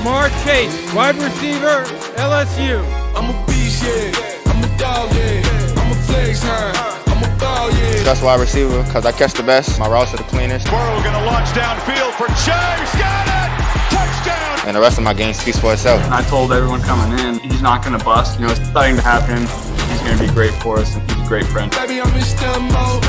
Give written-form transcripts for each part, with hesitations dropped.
Jamar Chase, wide receiver, LSU. I'm a beast, yeah. I'm a dog, yeah. I'm a flex, I'm a ball, yeah. Best wide receiver because I catch the best. My routes are the cleanest. Burrow going to launch downfield for Chase. Got it! Touchdown! And the rest of my game speaks for itself. I told everyone coming in, he's not going to bust. You know, it's starting to happen. He's going to be great for us, and he's a great friend. Baby, I'm in STEM mode.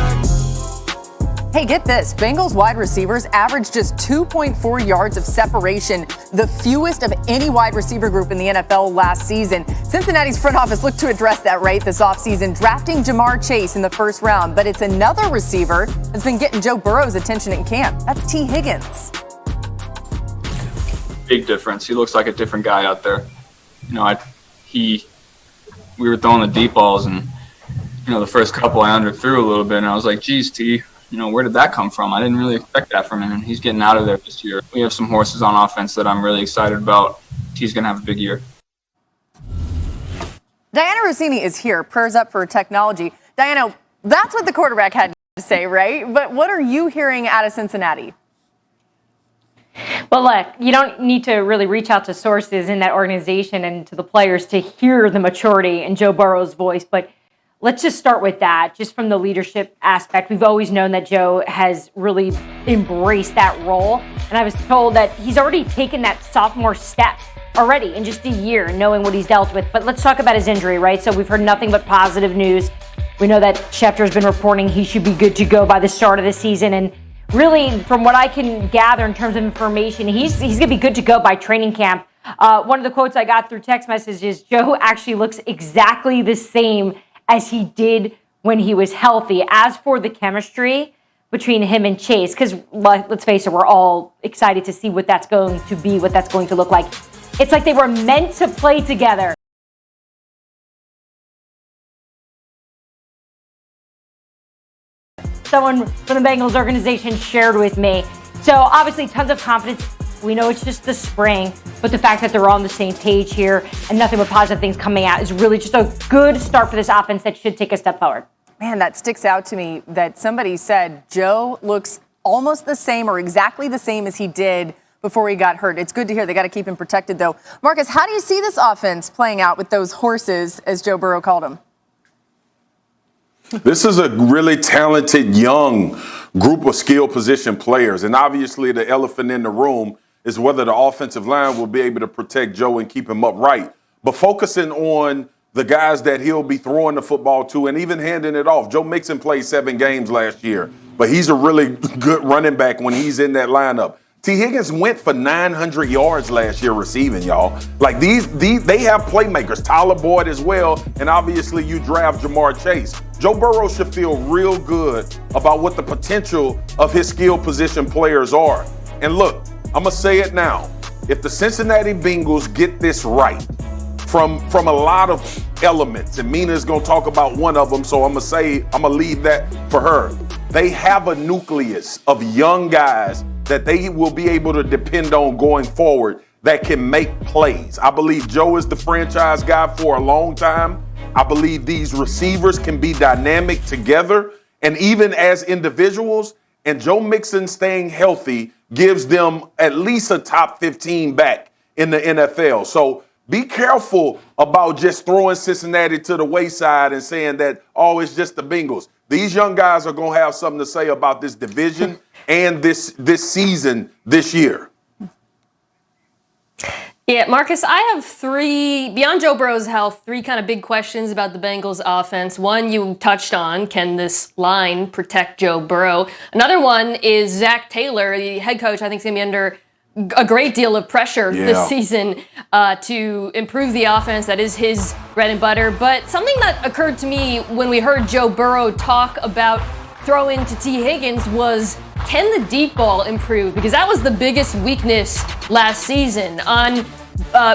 Hey, get this. Bengals wide receivers averaged just 2.4 yards of separation, the fewest of any wide receiver group in the NFL last season. Cincinnati's front office looked to address that right this offseason, drafting Jamar Chase in the first round. But it's another receiver that's been getting Joe Burrow's attention in camp. That's T. Higgins. Big difference. He looks like a different guy out there. You know, we were throwing the deep balls, and, you know, the first couple I underthrew a little bit, and I was like, geez, T, you know, where did that come from? I didn't really expect that from him, and he's getting out of there this year. We have some horses on offense that I'm really excited about. He's going to have a big year. Diana Rossini is here. Prayers up for technology. Diana, that's what the quarterback had to say, right? But what are you hearing out of Cincinnati? Well, look, you don't need to really reach out to sources in that organization and to the players to hear the maturity in Joe Burrow's voice, but let's just start with that, just from the leadership aspect. We've always known that Joe has really embraced that role. And I was told that he's already taken that sophomore step already in just a year, knowing what he's dealt with. But let's talk about his injury, right? So we've heard nothing but positive news. We know that Schefter's been reporting he should be good to go by the start of the season. And really, from what I can gather in terms of information, he's going to be good to go by training camp. One of the quotes I got through text messages, Joe actually looks exactly the same as he did when he was healthy. As for the chemistry between him and Chase, because let's face it, we're all excited to see what that's going to be, what that's going to look like. It's like they were meant to play together. Someone from the Bengals organization shared with me. So obviously tons of confidence. We know it's just the spring, but the fact that they're all on the same page here and nothing but positive things coming out is really just a good start for this offense that should take a step forward. Man, that sticks out to me that somebody said Joe looks almost the same or exactly the same as he did before he got hurt. It's good to hear. They got to keep him protected, though. Marcus, how do you see this offense playing out with those horses, as Joe Burrow called them? This is a really talented young group of skill position players. And obviously the elephant in the room is whether the offensive line will be able to protect Joe and keep him upright. But focusing on the guys that he'll be throwing the football to and even handing it off. Joe Mixon played 7 games last year, but he's a really good running back when he's in that lineup. T. Higgins went for 900 yards last year receiving, y'all. Like they have playmakers, Tyler Boyd as well, and obviously you draft Jamar Chase. Joe Burrow should feel real good about what the potential of his skill position players are. And look, I'm going to say it now. If the Cincinnati Bengals get this right from a lot of elements, and Mina's going to talk about one of them, so I'm going to leave that for her. They have a nucleus of young guys that they will be able to depend on going forward that can make plays. I believe Joe is the franchise guy for a long time. I believe these receivers can be dynamic together and even as individuals. And Joe Mixon staying healthy gives them at least a top 15 back in the NFL. So be careful about just throwing Cincinnati to the wayside and saying that, oh, it's just the Bengals. These young guys are going to have something to say about this division and this season this year. Yeah, Marcus, I have 3, beyond Joe Burrow's health, 3 kind of big questions about the Bengals offense. One you touched on, can this line protect Joe Burrow? Another one is Zach Taylor, the head coach, I think is going to be under a great deal of pressure this season to improve the offense. That is his bread and butter. But something that occurred to me when we heard Joe Burrow talk about throwing to T. Higgins was, can the deep ball improve? Because that was the biggest weakness last season. On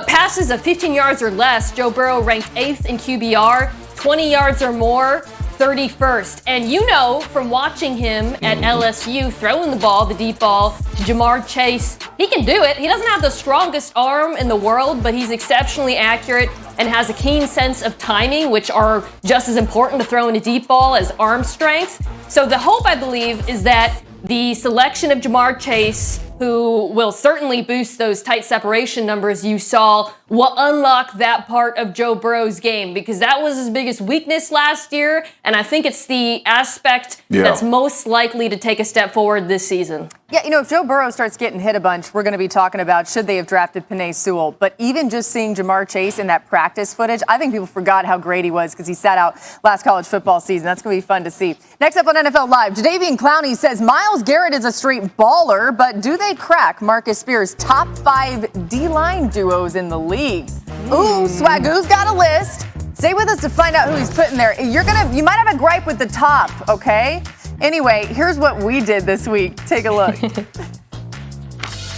passes of 15 yards or less, Joe Burrow ranked 8th in QBR, 20 yards or more, 31st. And you know from watching him at LSU throwing the ball, the deep ball, to Jamar Chase, he can do it. He doesn't have the strongest arm in the world, but he's exceptionally accurate and has a keen sense of timing, which are just as important to throwing a deep ball as arm strength. So the hope, I believe, is that the selection of Jamar Chase who will certainly boost those tight separation numbers you saw, will unlock that part of Joe Burrow's game, because that was his biggest weakness last year, and I think it's the aspect that's most likely to take a step forward this season. Yeah, if Joe Burrow starts getting hit a bunch, we're going to be talking about should they have drafted Penei Sewell. But even just seeing Jamar Chase in that practice footage, I think people forgot how great he was because he sat out last college football season. That's going to be fun to see. Next up on NFL Live, Jadeveon Clowney says Myles Garrett is a straight baller, but do they crack Marcus Spears' top 5 D-line duos in the league? Ooh, Swagoo's got a list. Stay with us to find out who he's putting there. You might have a gripe with the top, okay? Anyway, here's what we did this week. Take a look.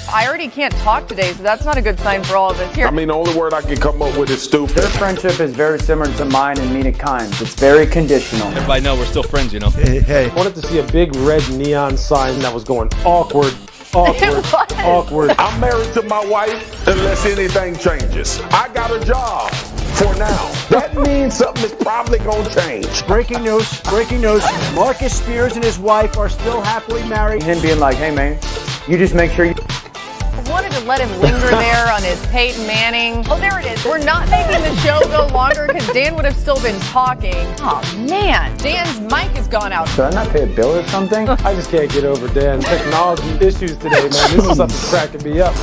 I already can't talk today, so that's not a good sign for all of us. Here. I mean, the only word I can come up with is stupid. Their friendship is very similar to mine in many kinds. It's very conditional. Everybody know we're still friends, Hey. I wanted to see a big red neon sign that was going awkward. I'm married to my wife unless anything changes. I got a job for now. That means something is probably going to change. Breaking news. Marcus Spears and his wife are still happily married. Him being like, hey, man, you just make sure you... I wanted to let him linger there on his Peyton Manning. Oh, there it is. We're not making the show go longer because Dan would have still been talking. Oh, man. Dan's mic has gone out. Should I not pay a bill or something? I just can't get over Dan. Technology issues today, man. This is something cracking me up.